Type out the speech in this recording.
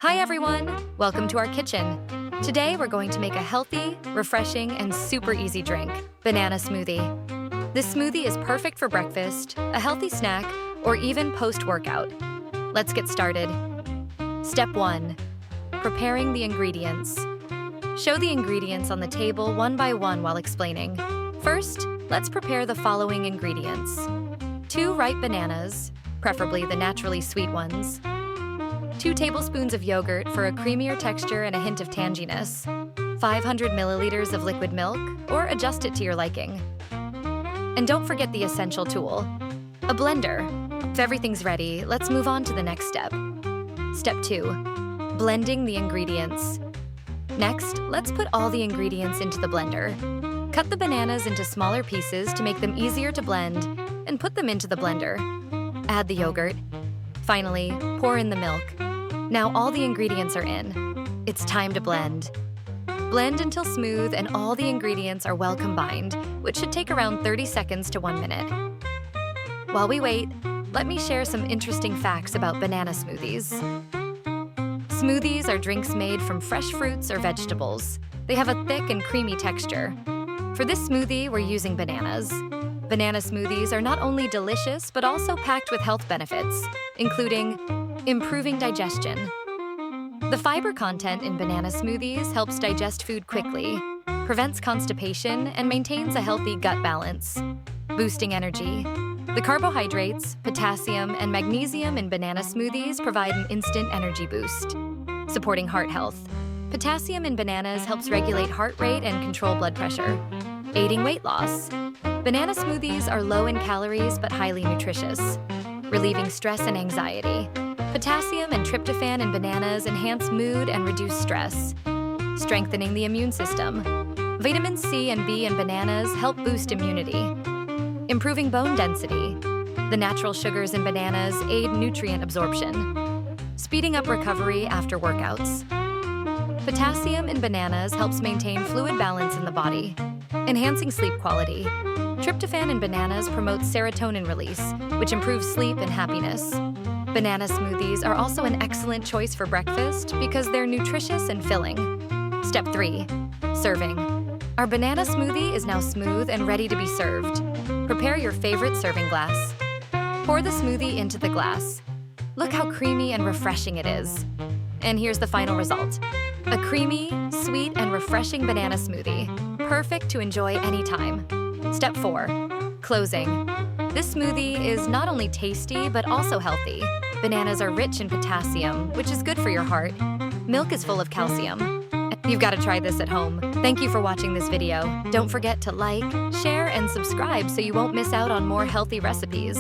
Hi everyone! Welcome to our kitchen. Today we're going to make a healthy, refreshing, and super easy drink, banana smoothie. This smoothie is perfect for breakfast, a healthy snack, or even post-workout. Let's get started. Step 1. Preparing the ingredients. Show the ingredients on the table one by one while explaining. First, let's prepare the following ingredients. 2 ripe bananas, preferably the naturally sweet ones. 2 tablespoons of yogurt for a creamier texture and a hint of tanginess. 500 milliliters of liquid milk, or adjust it to your liking. And don't forget the essential tool, a blender. If everything's ready, let's move on to the next step. Step 2. Blending the ingredients. Next, let's put all the ingredients into the blender. Cut the bananas into smaller pieces to make them easier to blend, and put them into the blender. Add the yogurt. Finally, pour in the milk. Now all the ingredients are in. It's time to blend. Blend until smooth and all the ingredients are well combined, which should take around 30 seconds to 1 minute. While we wait, let me share some interesting facts about banana smoothies. Smoothies are drinks made from fresh fruits or vegetables. They have a thick and creamy texture. For this smoothie, we're using bananas. Banana smoothies are not only delicious, but also packed with health benefits, including improving digestion. The fiber content in banana smoothies helps digest food quickly, prevents constipation, and maintains a healthy gut balance, boosting energy. The carbohydrates, potassium, and magnesium in banana smoothies provide an instant energy boost, supporting heart health. Potassium in bananas helps regulate heart rate and control blood pressure, aiding weight loss. Banana smoothies are low in calories but highly nutritious, relieving stress and anxiety. Potassium and tryptophan in bananas enhance mood and reduce stress, strengthening the immune system. Vitamin C and B in bananas help boost immunity, improving bone density. The natural sugars in bananas aid nutrient absorption, speeding up recovery after workouts. Potassium in bananas helps maintain fluid balance in the body, enhancing sleep quality. Tryptophan in bananas promotes serotonin release, which improves sleep and happiness. Banana smoothies are also an excellent choice for breakfast because they're nutritious and filling. Step 3. Serving. Our banana smoothie is now smooth and ready to be served. Prepare your favorite serving glass. Pour the smoothie into the glass. Look how creamy and refreshing it is. And here's the final result. A creamy, sweet, and refreshing banana smoothie, perfect to enjoy anytime. Step 4. Closing. This smoothie is not only tasty, but also healthy. Bananas are rich in potassium, which is good for your heart. Milk is full of calcium. You've got to try this at home. Thank you for watching this video. Don't forget to like, share, and subscribe so you won't miss out on more healthy recipes.